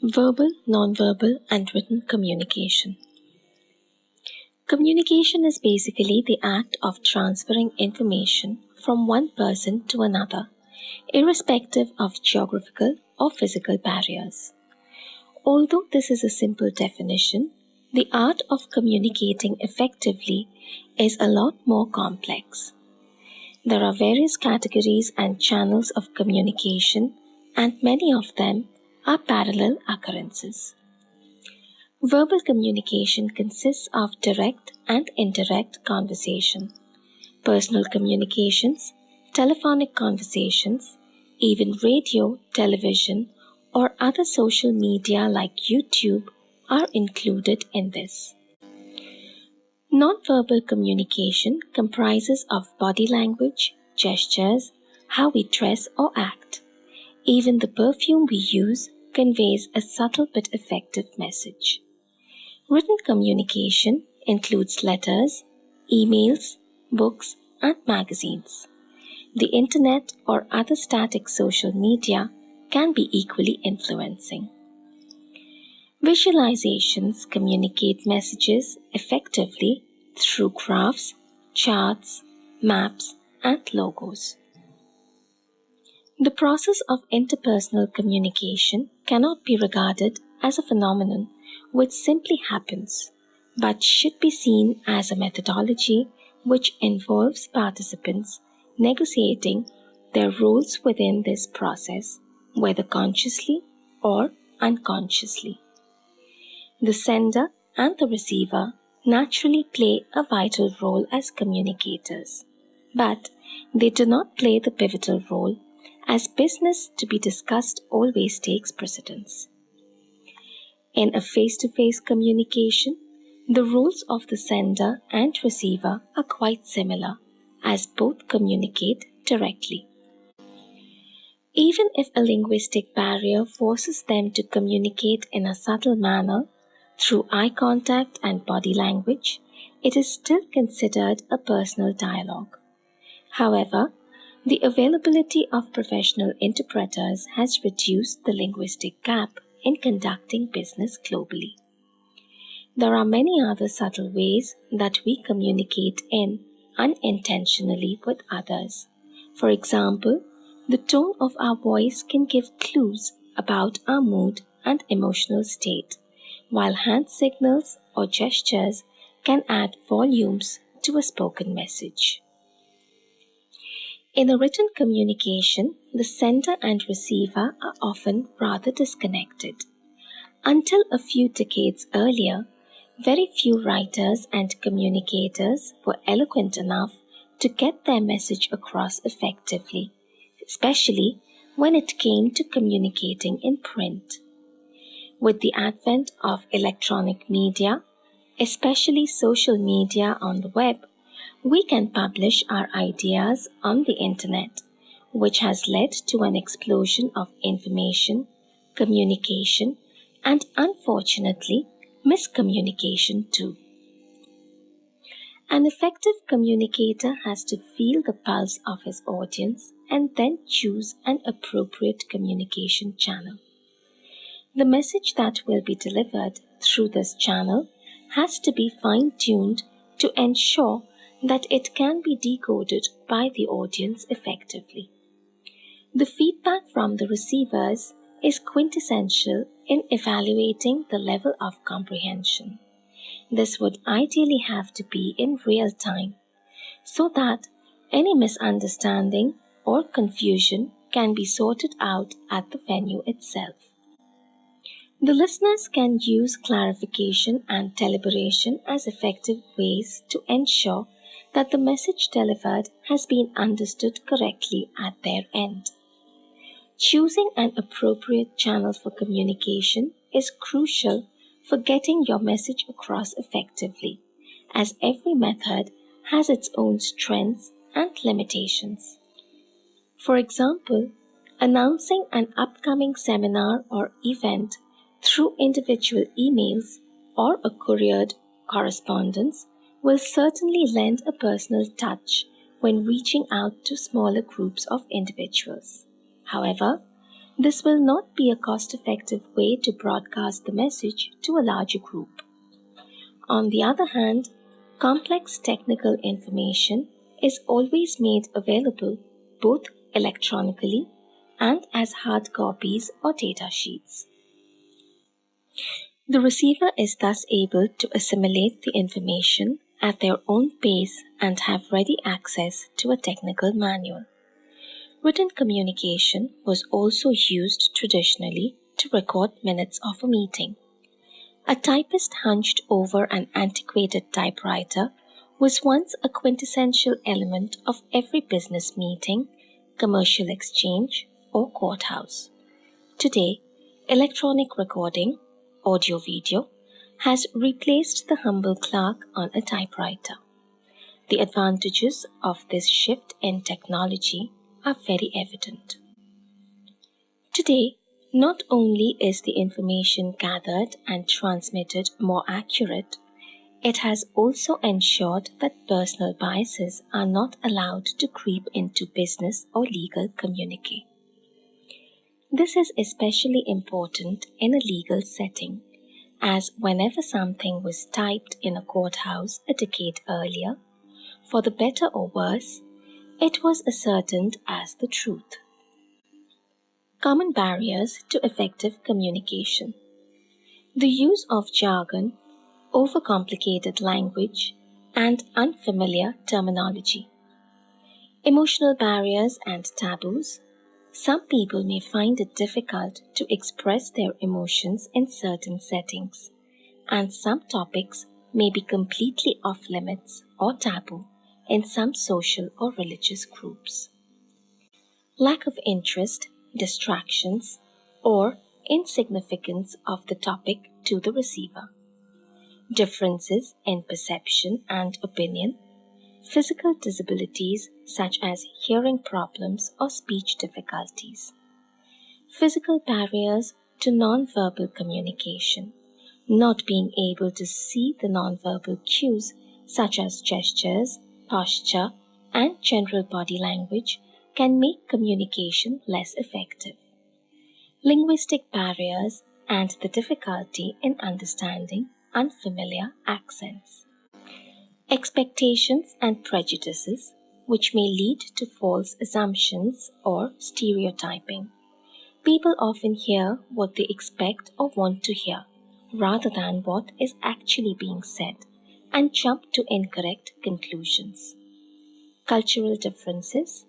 Verbal, nonverbal, and written communication. Communication is basically the act of transferring information from one person to another, irrespective of geographical or physical barriers. Although this is a simple definition, the art of communicating effectively is a lot more complex. There are various categories and channels of communication, and many of them are parallel occurrences. Verbal communication consists of direct and indirect conversation, personal communications, telephonic conversations, even radio, television, or other social media like YouTube are included in this. Nonverbal communication comprises of body language, gestures, how we dress or act. Even the perfume we use conveys a subtle but effective message. Written communication includes letters, emails, books, and magazines. The internet or other static social media can be equally influencing. Visualizations communicate messages effectively through graphs, charts, maps, and logos. The process of interpersonal communication cannot be regarded as a phenomenon which simply happens, but should be seen as a methodology which involves participants negotiating their roles within this process, whether consciously or unconsciously. The sender and the receiver naturally play a vital role as communicators, but they do not play the pivotal role, as business to be discussed always takes precedence. In a face-to-face communication, the roles of the sender and receiver are quite similar, as both communicate directly. Even if a linguistic barrier forces them to communicate in a subtle manner through eye contact and body language, it is still considered a personal dialogue. However, the availability of professional interpreters has reduced the linguistic gap in conducting business globally. There are many other subtle ways that we communicate in unintentionally with others. For example, the tone of our voice can give clues about our mood and emotional state, while hand signals or gestures can add volumes to a spoken message. In a written communication, the sender and receiver are often rather disconnected. Until a few decades earlier, very few writers and communicators were eloquent enough to get their message across effectively, especially when it came to communicating in print. With the advent of electronic media, especially social media on the web, we can publish our ideas on the internet, which has led to an explosion of information, communication, and unfortunately, miscommunication too. An effective communicator has to feel the pulse of his audience and then choose an appropriate communication channel. The message that will be delivered through this channel has to be fine-tuned to ensure that it can be decoded by the audience effectively. The feedback from the receivers is quintessential in evaluating the level of comprehension. This would ideally have to be in real time, so that any misunderstanding or confusion can be sorted out at the venue itself. The listeners can use clarification and deliberation as effective ways to ensure that the message delivered has been understood correctly at their end. Choosing an appropriate channel for communication is crucial for getting your message across effectively, as every method has its own strengths and limitations. For example, announcing an upcoming seminar or event through individual emails or a couriered correspondence will certainly lend a personal touch when reaching out to smaller groups of individuals. However, This will not be a cost-effective way to broadcast the message to a larger group. On the other hand, complex technical information is always made available both electronically and as hard copies or data sheets. The receiver is thus able to assimilate the information at their own pace and have ready access to a technical manual. Written communication was also used traditionally to record minutes of a meeting. A typist hunched over an antiquated typewriter was once a quintessential element of every business meeting, commercial exchange, or courthouse. Today, electronic recording, audio-video, has replaced the humble clerk on a typewriter. The advantages of this shift in technology are very evident. Today, not only is the information gathered and transmitted more accurate, it has also ensured that personal biases are not allowed to creep into business or legal communique. This is especially important in a legal setting, as whenever something was typed in a courthouse a decade earlier, for the better or worse, it was ascertained as the truth. Common barriers to effective communication. The use of jargon, overcomplicated language, and unfamiliar terminology. Emotional barriers and taboos. Some people may find it difficult to express their emotions in certain settings, and some topics may be completely off limits or taboo in some social or religious groups. Lack of interest, distractions, or insignificance of the topic to the receiver. Differences in perception and opinion. Physical disabilities such as hearing problems or speech difficulties. Physical barriers to nonverbal communication. Not being able to see the nonverbal cues such as gestures, posture, and general body language can make communication less effective. Linguistic barriers and the difficulty in understanding unfamiliar accents. Expectations and prejudices, which may lead to false assumptions or stereotyping. People often hear what they expect or want to hear, rather than what is actually being said, and jump to incorrect conclusions. Cultural differences.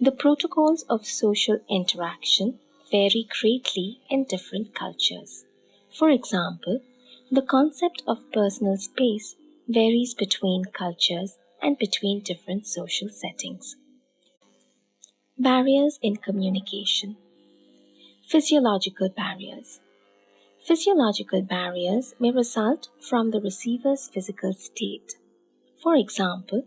The protocols of social interaction vary greatly in different cultures. For example, the concept of personal space varies between cultures and between different social settings. Barriers in communication. Physiological barriers. Physiological barriers may result from the receiver's physical state. For example,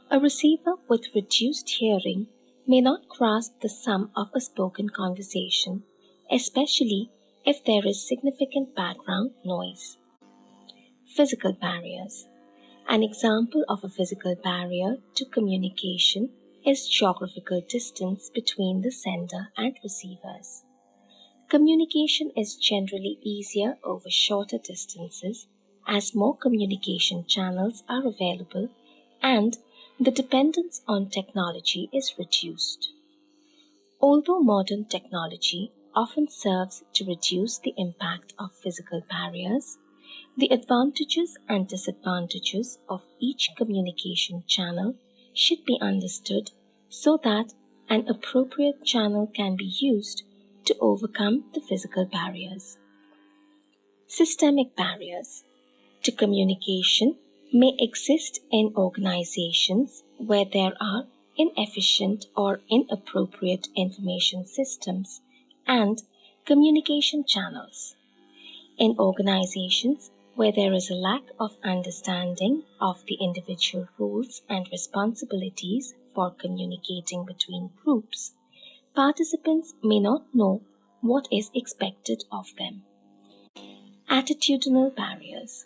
a receiver with reduced hearing may not grasp the sum of a spoken conversation, especially if there is significant background noise. Physical barriers. An example of a physical barrier to communication is geographical distance between the sender and receivers. Communication is generally easier over shorter distances as more communication channels are available and the dependence on technology is reduced. Although modern technology often serves to reduce the impact of physical barriers, the advantages and disadvantages of each communication channel should be understood so that an appropriate channel can be used to overcome the physical barriers. Systemic barriers to communication may exist in organizations where there are inefficient or inappropriate information systems and communication channels. In organizations where there is a lack of understanding of the individual roles and responsibilities for communicating between groups, participants may not know what is expected of them. Attitudinal barriers.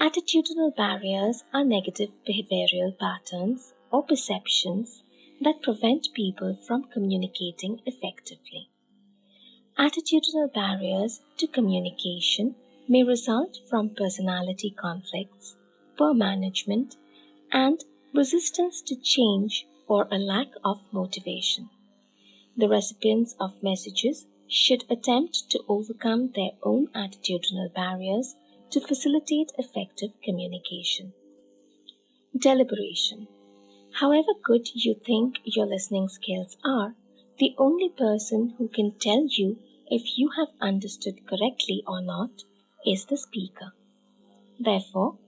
Attitudinal barriers are negative behavioral patterns or perceptions that prevent people from communicating effectively. Attitudinal barriers to communication may result from personality conflicts, poor management, and resistance to change or a lack of motivation. The recipients of messages should attempt to overcome their own attitudinal barriers to facilitate effective communication. Deliberation. However good you think your listening skills are, the only person who can tell you if you have understood correctly or not is the speaker. Therefore,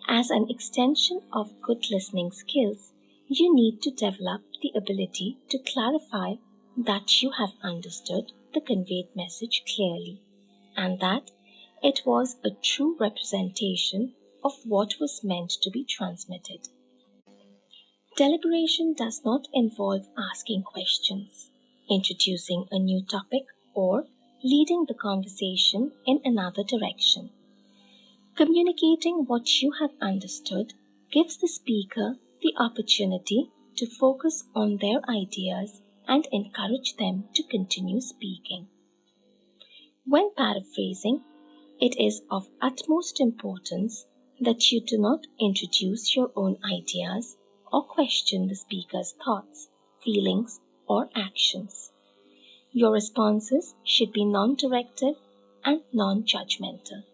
as an extension of good listening skills, you need to develop the ability to clarify that you have understood the conveyed message clearly and that it was a true representation of what was meant to be transmitted. Deliberation does not involve asking questions, introducing a new topic, or leading the conversation in another direction. Communicating what you have understood gives the speaker the opportunity to focus on their ideas and encourage them to continue speaking. When paraphrasing, it is of utmost importance that you do not introduce your own ideas or question the speaker's thoughts, feelings, or actions. Your responses should be non-directive and non-judgmental.